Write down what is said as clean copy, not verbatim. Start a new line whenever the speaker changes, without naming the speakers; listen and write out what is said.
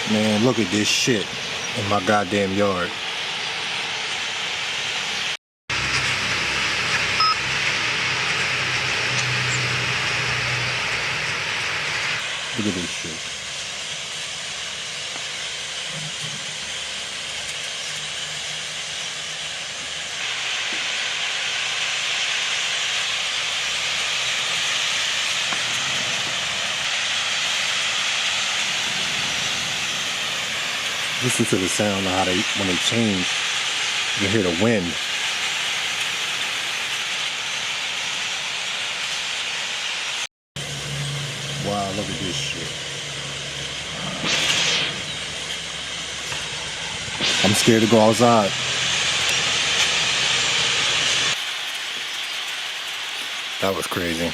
Man, look at this shit in my goddamn yard. Look at this shit. Listen to the sound of how when they change, you can hear the wind. Wow, look at this shit. I'm scared to go outside. That was crazy.